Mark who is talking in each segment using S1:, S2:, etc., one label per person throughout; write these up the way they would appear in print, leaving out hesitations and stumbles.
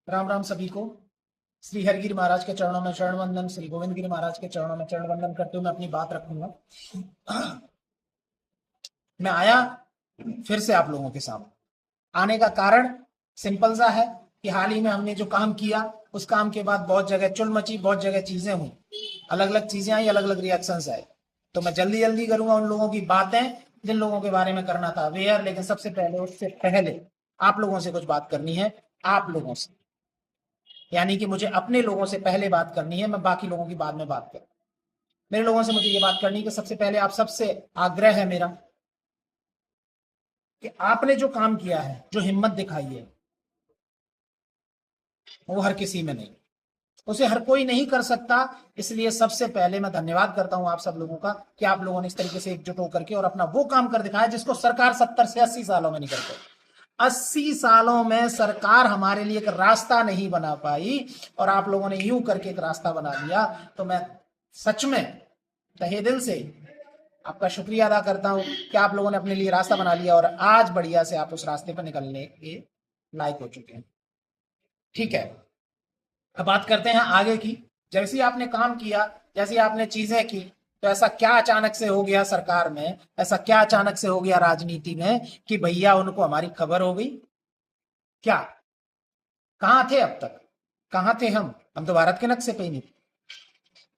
S1: राम राम सभी को। श्री हरगिरी महाराज के चरणों में शरण वंदन, श्री गोविंद गिरी महाराज के चरणों में चरण वंदन करते हुए मैं अपनी बात रखूंगा। मैं आया फिर से आप लोगों के सामने। आने का कारण सिंपल सा है कि हाल ही में हमने जो काम किया उस काम के बाद बहुत जगह चुल मची, बहुत जगह चीजें हुई, अलग अलग चीजें आई, अलग अलग रिएक्शंस आए। तो मैं जल्दी जल्दी करूंगा उन लोगों की बातें जिन लोगों के बारे में करना था अवेयर। लेकिन सबसे पहले, उससे पहले आप लोगों से कुछ बात करनी है। आप लोगों से यानी कि मुझे अपने लोगों से पहले बात करनी है, मैं बाकी लोगों की बाद में बात करूं। मेरे लोगों से मुझे ये बात करनी है कि सबसे पहले आप सबसे आग्रह है मेरा कि आपने जो काम किया है, जो हिम्मत दिखाई है, वो हर किसी में नहीं, उसे हर कोई नहीं कर सकता। इसलिए सबसे पहले मैं धन्यवाद करता हूं आप सब लोगों का कि आप लोगों ने इस तरीके से एकजुट होकर के और अपना वो काम कर दिखाया जिसको सरकार 70 से 80 सालों में नहीं कर पाई। 80 सालों में सरकार हमारे लिए एक रास्ता नहीं बना पाई और आप लोगों ने यूं करके एक रास्ता बना लिया। तो मैं सच में तहे दिल से आपका शुक्रिया अदा करता हूं कि आप लोगों ने अपने लिए रास्ता बना लिया और आज बढ़िया से आप उस रास्ते पर निकलने के लायक हो चुके हैं। ठीक है, अब बात करते हैं आगे की। जैसे ही आपने काम किया, जैसे ही आपने चीजें की, तो ऐसा क्या अचानक से हो गया सरकार में, ऐसा क्या अचानक से हो गया राजनीति में कि भैया उनको हमारी खबर हो गई? क्या, कहां थे अब तक? कहां थे हम तो भारत के नक्शे पे ही नहीं थे।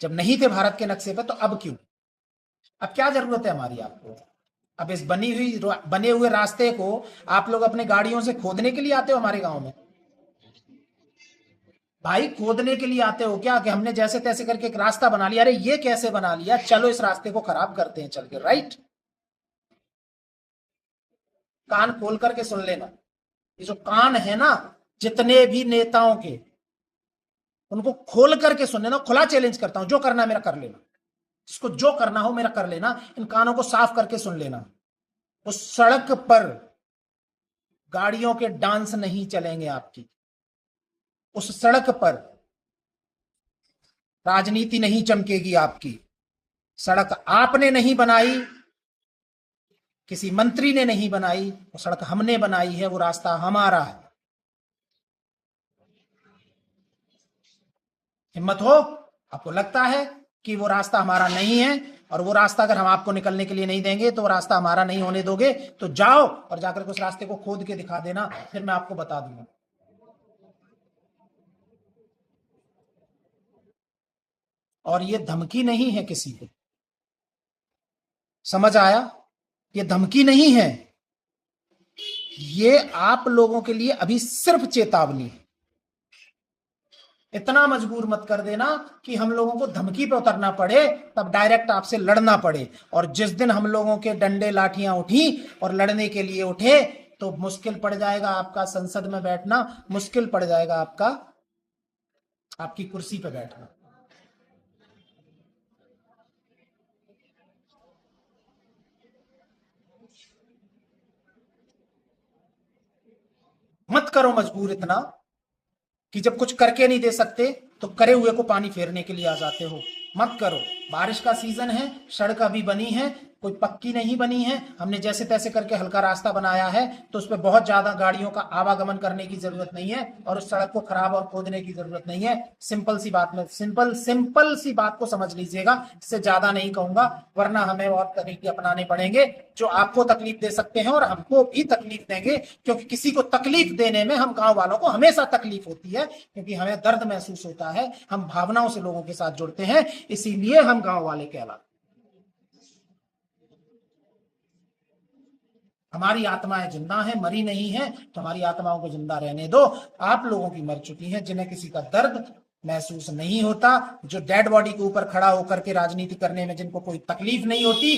S1: जब नहीं थे भारत के नक्शे पे तो अब क्यों? अब क्या जरूरत है हमारी आपको? अब इस बने हुए रास्ते को आप लोग अपने गाड़ियों से खोदने के लिए आते हो हमारे गांव में? भाई खोदने के लिए आते हो क्या कि हमने जैसे तैसे करके एक रास्ता बना लिया, अरे ये कैसे बना लिया, चलो इस रास्ते को खराब करते हैं चल के, राइट? कान खोल करके सुन लेना, ये जो कान है ना जितने भी नेताओं के, उनको खोल करके सुन लेना। खुला चैलेंज करता हूं, जो करना है मेरा कर लेना, जिसको जो करना हो मेरा कर लेना। इन कानों को साफ करके सुन लेना। उस सड़क पर गाड़ियों के डांस नहीं चलेंगे आपकी। उस सड़क पर राजनीति नहीं चमकेगी आपकी। सड़क आपने नहीं बनाई, किसी मंत्री ने नहीं बनाई, वो सड़क हमने बनाई है, वो रास्ता हमारा है। हिम्मत हो, आपको लगता है कि वो रास्ता हमारा नहीं है और वो रास्ता अगर हम आपको निकलने के लिए नहीं देंगे तो वो रास्ता हमारा नहीं होने दोगे, तो जाओ और जाकर के उस रास्ते को खोद के दिखा देना, फिर मैं आपको बता दूंगा। और ये धमकी नहीं है किसी को, समझ आया? ये धमकी नहीं है, ये आप लोगों के लिए अभी सिर्फ चेतावनी है। इतना मजबूर मत कर देना कि हम लोगों को धमकी पे उतरना पड़े, तब डायरेक्ट आपसे लड़ना पड़े। और जिस दिन हम लोगों के डंडे लाठियां उठी और लड़ने के लिए उठे तो मुश्किल पड़ जाएगा आपका संसद में बैठना, मुश्किल पड़ जाएगा आपका आपकी कुर्सी पे बैठना। मत करो मजबूर इतना कि जब कुछ करके नहीं दे सकते तो करे हुए को पानी फेरने के लिए आ जाते हो। मत करो। बारिश का सीजन है, सड़क अभी बनी है, कोई पक्की नहीं बनी है, हमने जैसे तैसे करके हल्का रास्ता बनाया है, तो उस पर बहुत ज्यादा गाड़ियों का आवागमन करने की जरूरत नहीं है और उस सड़क को खराब और खोदने की जरूरत नहीं है। सिंपल सी बात में सिंपल सी बात को समझ लीजिएगा, इससे ज्यादा नहीं कहूंगा, वरना हमें और तरीके अपनाने पड़ेंगे जो आपको तकलीफ दे सकते हैं और हमको भी तकलीफ देंगे। क्योंकि किसी को तकलीफ देने में हम गांव वालों को हमेशा तकलीफ होती है, क्योंकि हमें दर्द महसूस होता है, हम भावनाओं से लोगों के साथ जुड़ते हैं, इसीलिए हम गांव वाले कहलाते। हमारी आत्माएं जिंदा हैं, मरी नहीं है, तो हमारी आत्माओं को जिंदा रहने दो। आप लोगों की मर चुकी हैं, जिन्हें किसी का दर्द महसूस नहीं होता, जो डेड बॉडी के ऊपर खड़ा होकर के राजनीति करने में जिनको कोई तकलीफ नहीं होती,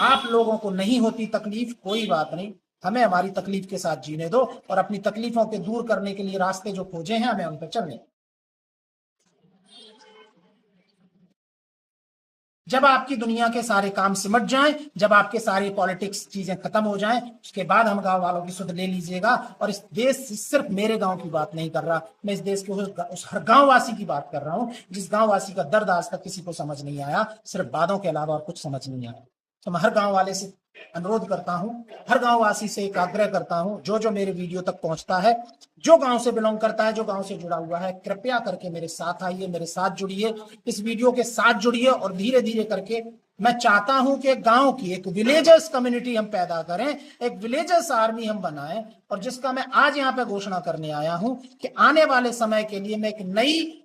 S1: आप लोगों को नहीं होती तकलीफ, कोई बात नहीं। हमें हमारी तकलीफ के साथ जीने दो और अपनी तकलीफों के दूर करने के लिए रास्ते जो खोजे हैं हमें उन पर चलने। जब आपकी दुनिया के सारे काम सिमट जाएं, जब आपके सारे पॉलिटिक्स चीजें खत्म हो जाएं, उसके बाद हम गांव वालों की सुध ले लीजिएगा। और इस देश, सिर्फ मेरे गांव की बात नहीं कर रहा मैं, इस देश के उस हर गांव वासी की बात कर रहा हूं जिस गांव वासी का दर्द आज तक किसी को समझ नहीं आया, सिर्फ बातों के अलावा और कुछ समझ नहीं आया। तो मैं हर गांव वाले से अनुरोध करता हूं, हर गांव वासी से एक आग्रह करता हूं, जो मेरे वीडियो तक पहुंचता है, जो गांव से बिलोंग करता है, जो गांव से जुड़ा हुआ है, कृपया करके मेरे साथ आइए, मेरे साथ जुड़िए, इस वीडियो के साथ जुड़िए और धीरे धीरे करके मैं चाहता हूं कि गांव की एक विलेजर्स कम्युनिटी हम पैदा करें, एक विलेजर्स आर्मी हम बनाएं, और जिसका मैं आज यहां पे घोषणा करने आया हूं कि आने वाले समय के लिए मैं एक नई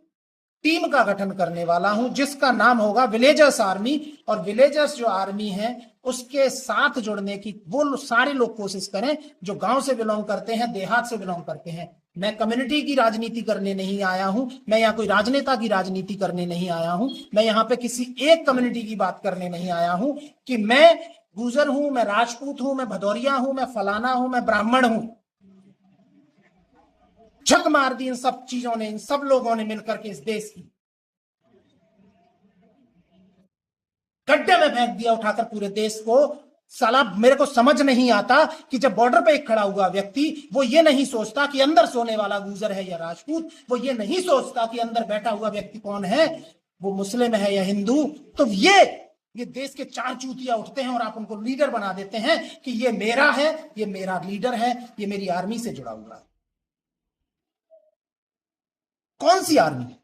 S1: टीम का गठन करने वाला हूं, जिसका नाम होगा विलेजर्स आर्मी। और विलेजर्स जो आर्मी है उसके साथ जुड़ने की वो सारे लोग कोशिश करें जो गांव से बिलोंग करते हैं, देहात से बिलोंग करते हैं। मैं कम्युनिटी की राजनीति करने नहीं आया हूं, मैं यहाँ कोई राजनेता की राजनीति करने नहीं आया हूं, मैं यहाँ पे किसी एक कम्युनिटी की बात करने नहीं आया हूं कि मैं गुर्जर हूं, मैं राजपूत हूं, मैं भदौरिया हूं, मैं फलाना हूं, मैं ब्राह्मण हूं। झक मार दी इन सब चीजों ने, इन सब लोगों ने मिलकर के इस देश की गड्ढे में फेंक दिया उठाकर पूरे देश को। साला मेरे को समझ नहीं आता कि जब बॉर्डर पे एक खड़ा हुआ व्यक्ति वो ये नहीं सोचता कि अंदर सोने वाला गुर्जर है या राजपूत, वो ये नहीं सोचता कि अंदर बैठा हुआ व्यक्ति कौन है, वो मुस्लिम है या हिंदू। तो ये देश के चार चूतिया उठते हैं और आप उनको लीडर बना देते हैं कि ये मेरा है, ये मेरा लीडर है, ये मेरी आर्मी से जुड़ा हुआ है। कौन सी आर्मी,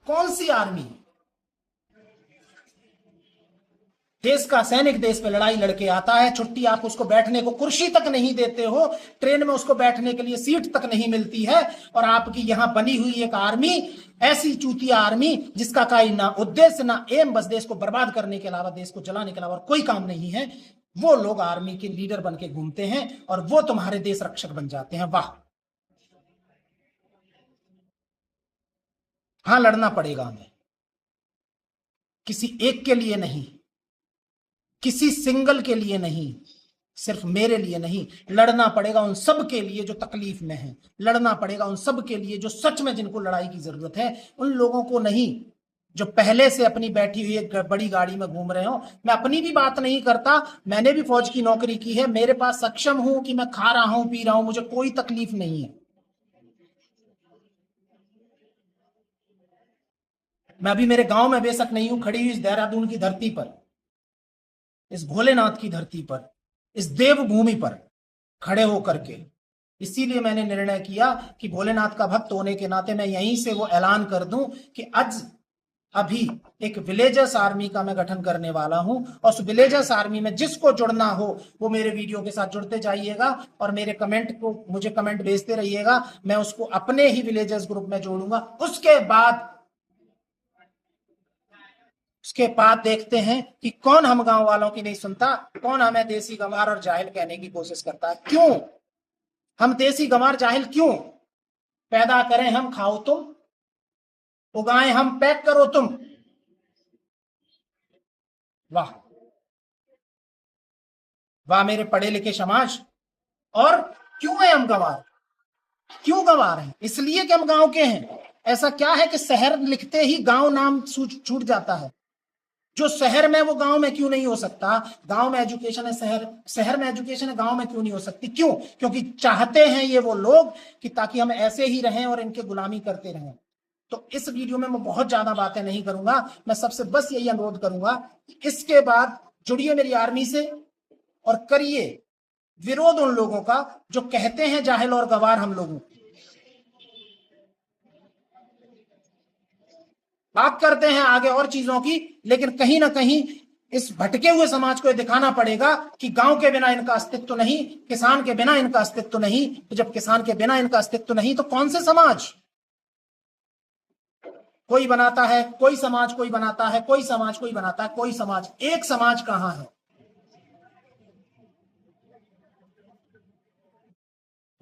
S1: कौन सी आर्मी? देश का सैनिक देश पे लड़ाई लड़के आता है, छुट्टी आप उसको बैठने को कुर्सी तक नहीं देते हो, ट्रेन में उसको बैठने के लिए सीट तक नहीं मिलती है, और आपकी यहां बनी हुई एक आर्मी, ऐसी चूतिया आर्मी जिसका कोई ना उद्देश्य ना एम, बस देश को बर्बाद करने के अलावा, देश को जलाने के अलावा कोई काम नहीं है, वो लोग आर्मी के लीडर बन के घूमते हैं और वो तुम्हारे देश रक्षक बन जाते हैं। वाह! हां, लड़ना पड़ेगा हमें, किसी एक के लिए नहीं, किसी सिंगल के लिए नहीं, सिर्फ मेरे लिए नहीं, लड़ना पड़ेगा उन सब के लिए जो तकलीफ में हैं, लड़ना पड़ेगा उन सब के लिए जो सच में जिनको लड़ाई की जरूरत है, उन लोगों को नहीं जो पहले से अपनी बैठी हुई एक बड़ी गाड़ी में घूम रहे हो। मैं अपनी भी बात नहीं करता, मैंने भी फौज की नौकरी की है, मेरे पास सक्षम हूं कि मैं खा रहा हूं, पी रहा हूं, मुझे कोई तकलीफ नहीं है। मैं अभी मेरे गांव में बेशक नहीं हूं, खड़ी हुई इस देहरादून की धरती पर, इस भोलेनाथ की धरती पर, इस देवभूमि पर खड़े होकर के, इसीलिए मैंने निर्णय किया कि भोलेनाथ का भक्त होने के नाते मैं यहीं से वो ऐलान कर दूं कि आज अभी एक विलेजर्स आर्मी का मैं गठन करने वाला हूं, और उस विलेजर्स आर्मी में जिसको जुड़ना हो वो मेरे वीडियो के साथ जुड़ते जाइएगा और मेरे कमेंट को, मुझे कमेंट भेजते रहिएगा, मैं उसको अपने ही विलेजर्स ग्रुप में जोड़ूंगा। उसके बाद देखते हैं कि कौन हम गांव वालों की नहीं सुनता, कौन हमें देसी गंवार और जाहिल कहने की कोशिश करता है। क्यों हम देसी गंवार जाहिल क्यों पैदा करें? हम खाओ तुम, उगाएं हम, पैक करो तुम। वाह वाह मेरे पढ़े लिखे समाज। और क्यों है हम गंवार? क्यों गंवार हैं? इसलिए कि हम गांव के हैं। ऐसा क्या है कि शहर लिखते ही गांव नाम छूट जाता है? जो शहर में वो गांव में क्यों नहीं हो सकता? गांव में एजुकेशन है, शहर में एजुकेशन है, गांव में क्यों नहीं हो सकती? क्यों? क्योंकि चाहते हैं ये वो लोग कि ताकि हम ऐसे ही रहें और इनके गुलामी करते रहें। तो इस वीडियो में मैं बहुत ज्यादा बातें नहीं करूंगा, मैं सबसे बस यही अनुरोध करूंगा कि इसके बाद जुड़िए मेरी आर्मी से और करिए विरोध उन लोगों का जो कहते हैं जाहिल और गवार हम लोगों। बात करते हैं आगे और चीजों की, लेकिन कहीं ना कहीं इस भटके हुए समाज को यह दिखाना पड़ेगा कि गांव के बिना इनका अस्तित्व नहीं, किसान के बिना इनका अस्तित्व नहीं। तो जब किसान के बिना इनका अस्तित्व नहीं तो कौन से समाज? कोई बनाता है कोई समाज, कोई बनाता है कोई समाज, कोई बनाता है कोई समाज, एक समाज कहां है?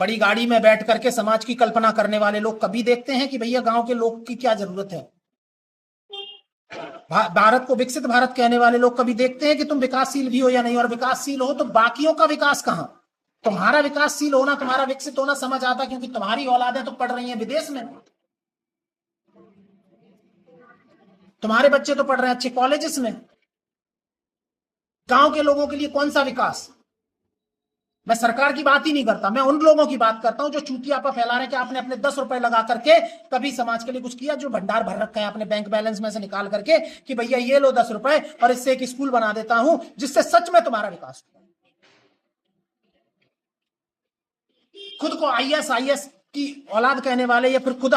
S1: बड़ी गाड़ी में बैठ करके समाज की कल्पना करने वाले लोग कभी देखते हैं कि भैया गांव के लोग की क्या जरूरत है? भारत को विकसित भारत कहने वाले लोग कभी देखते हैं कि तुम विकासशील भी हो या नहीं? और विकासशील हो तो बाकियों का विकास कहां? तुम्हारा विकासशील होना, तुम्हारा विकसित होना समझ आता क्योंकि तुम्हारी औलादें तो पढ़ रही हैं विदेश में, तुम्हारे बच्चे तो पढ़ रहे हैं अच्छे कॉलेजेस में। गांव के लोगों के लिए कौन सा विकास? मैं सरकार की बात ही नहीं करता, मैं उन लोगों की बात करता हूं जो चूतियापा फैला रहे हैं कि आपने अपने 10 रुपए लगा करके कभी समाज के लिए कुछ किया, जो भंडार भर रखा है अपने बैंक बैलेंस में से निकाल करके कि भैया ये लो 10 रुपए और इससे एक स्कूल बना देता हूं जिससे सच में तुम्हारा विकास हो। खुद को आईएएस की औलाद कहने वाले या फिर खुद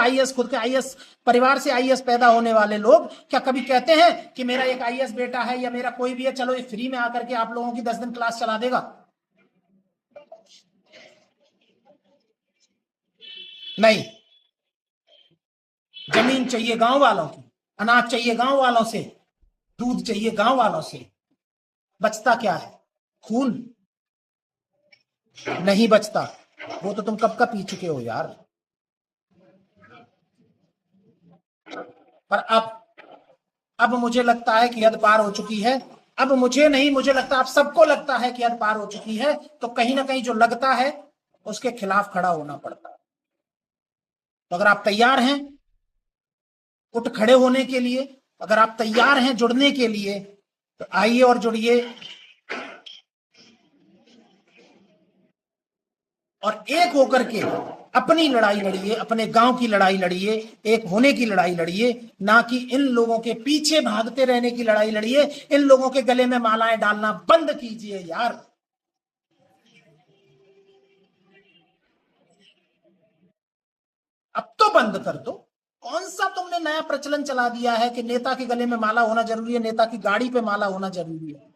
S1: के आईएएस परिवार से आईएएस पैदा होने वाले लोग क्या कभी कहते हैं कि मेरा एक आईएएस बेटा है या मेरा कोई भी है, चलो ये फ्री में आकर के आप लोगों की 10 दिन क्लास चला देगा? नहीं। जमीन चाहिए गांव वालों की, अनाज चाहिए गांव वालों से, दूध चाहिए गांव वालों से। बचता क्या है? खून नहीं बचता। वो तो तुम कब का पी चुके हो यार। पर अब मुझे लगता है कि हद पार हो चुकी है। अब मुझे नहीं, मुझे लगता है आप सबको लगता है कि हद पार हो चुकी है, तो कहीं ना कहीं जो लगता है उसके खिलाफ खड़ा होना पड़ता है। तो अगर आप तैयार हैं उठ खड़े होने के लिए, अगर आप तैयार हैं जुड़ने के लिए, तो आइए और जुड़िए और एक होकर के अपनी लड़ाई लड़िए, अपने गांव की लड़ाई लड़िए, एक होने की लड़ाई लड़िए, ना कि इन लोगों के पीछे भागते रहने की लड़ाई लड़िए। इन लोगों के गले में मालाएं डालना बंद कीजिए यार। अब तो बंद कर दो। कौन सा तुमने नया प्रचलन चला दिया है कि नेता के गले में माला होना जरूरी है, नेता की गाड़ी पे माला होना जरूरी है?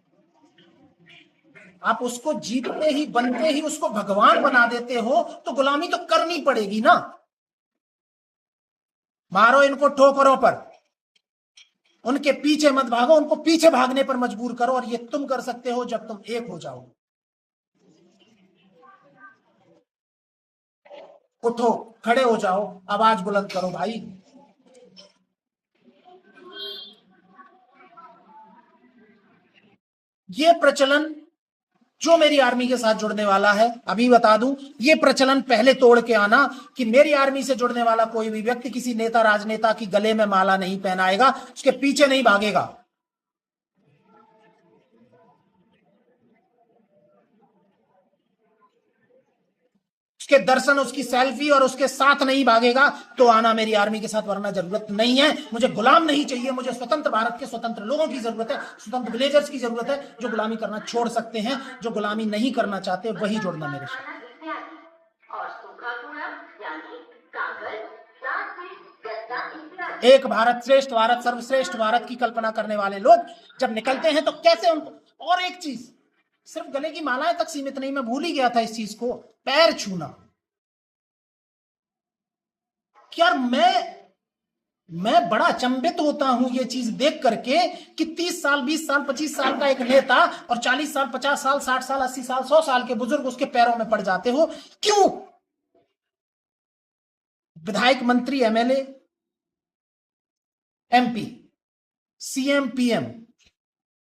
S1: आप उसको जीतते ही बनते ही उसको भगवान बना देते हो, तो गुलामी तो करनी पड़ेगी ना। मारो इनको ठोकरों पर, उनके पीछे मत भागो, उनको पीछे भागने पर मजबूर करो। और ये तुम कर सकते हो जब तुम एक हो जाओ। उठो, खड़े हो जाओ, आवाज बुलंद करो भाई। ये प्रचलन जो मेरी आर्मी के साथ जुड़ने वाला है, अभी बता दूं, ये प्रचलन पहले तोड़ के आना कि मेरी आर्मी से जुड़ने वाला कोई भी व्यक्ति किसी नेता राजनेता की गले में माला नहीं पहनाएगा, उसके पीछे नहीं भागेगा। उसके दर्शन, उसकी सेल्फी और उसके साथ नहीं भागेगा तो आना मेरी आर्मी के साथ, वरना जरूरत नहीं है। मुझे गुलाम नहीं चाहिए, मुझे स्वतंत्र भारत के स्वतंत्र लोगों की जरूरत है, स्वतंत्र विलेजर्स की जरूरत है जो गुलामी करना छोड़ सकते हैं। जो गुलामी नहीं करना चाहते वही जुड़ना मेरे साथ। एक भारत श्रेष्ठ भारत, सर्वश्रेष्ठ भारत की कल्पना करने वाले लोग जब निकलते हैं तो कैसे उनको। और एक चीज, सिर्फ गले की मालाएं तक सीमित नहीं, मैं भूल ही गया था इस चीज को, पैर छूना। यार मैं बड़ा अचंभित होता हूं ये चीज देख करके कि 30 साल 20 साल 25 साल का एक नेता और 40 साल 50 साल 60 साल 80 साल 100 साल के बुजुर्ग उसके पैरों में पड़ जाते हो। क्यों? विधायक, मंत्री, MLA, MP, CM, PM,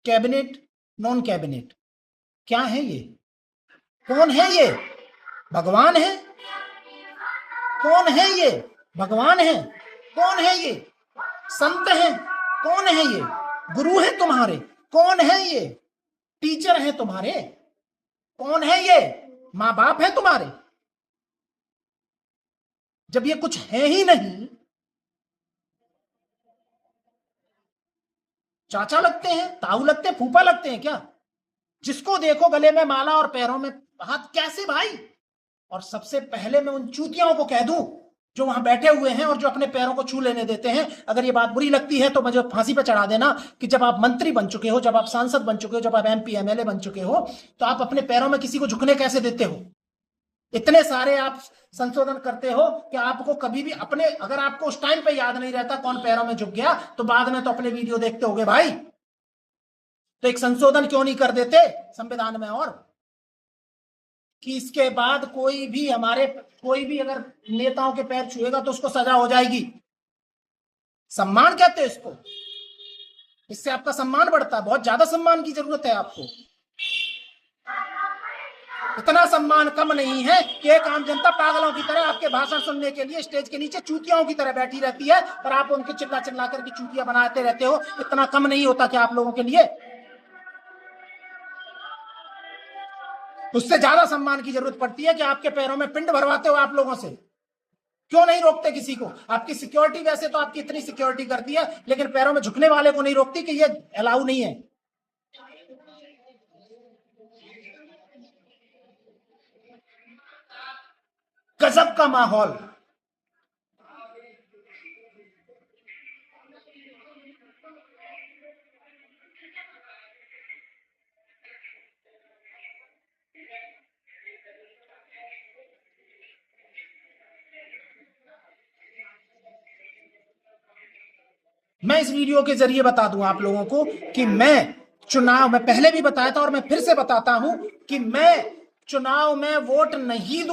S1: cabinet, non cabinet, क्या है ये? कौन है ये? भगवान है? कौन है ये? भगवान है? कौन है ये? संत हैं? कौन है ये? गुरु हैं तुम्हारे? कौन है ये? टीचर हैं तुम्हारे? कौन है ये? मां बाप है तुम्हारे? जब ये कुछ है ही नहीं, चाचा लगते हैं, ताऊ लगते हैं, फूफा लगते हैं क्या? जिसको देखो गले में माला और पैरों में हाथ, कैसे भाई? और सबसे पहले मैं उन चूतियों को कह दूं जो वहां बैठे हुए हैं और जो अपने पैरों को छू लेने देते हैं, अगर ये बात बुरी लगती है तो मुझे फांसी पे चढ़ा देना कि जब आप मंत्री बन चुके हो, जब आप सांसद बन चुके हो, जब आप एमपी एमएलए बन चुके हो, तो आप अपने पैरों में किसी को झुकने कैसे देते हो? इतने सारे आप संशोधन करते हो कि आपको कभी भी अपने, अगर आपको उस टाइम पे याद नहीं रहता कौन पैरों में झुक गया, तो बाद में तो अपने वीडियो देखते होगे भाई। तो एक संशोधन क्यों नहीं कर देते संविधान में, और कि इसके बाद कोई भी अगर नेताओं के पैर छुएगा तो उसको सजा हो जाएगी। सम्मान कहते हैं इसको, इससे आपका सम्मान बढ़ता है। बहुत ज्यादा सम्मान की जरूरत है आपको। इतना सम्मान कम नहीं है कि एक आम जनता पागलों की तरह आपके भाषण सुनने के लिए स्टेज के नीचे चूतियों की तरह बैठी रहती है और आप उनके चिल्ला चिल्ला करके चूतियां बनाते रहते हो। इतना कम नहीं होता क्या आप लोगों के लिए? उससे ज्यादा सम्मान की जरूरत पड़ती है कि आपके पैरों में पिंड भरवाते हो आप लोगों से। क्यों नहीं रोकते किसी को? आपकी सिक्योरिटी वैसे तो आपकी इतनी सिक्योरिटी करती है, लेकिन पैरों में झुकने वाले को नहीं रोकती कि ये अलाउ नहीं है। गजब का माहौल। मैं इस वीडियो के जरिए बता दूं आप लोगों को कि मैं पहले भी बताया था और मैं फिर से बताता हूं कि मैं चुनाव में वोट नहीं दूंगा।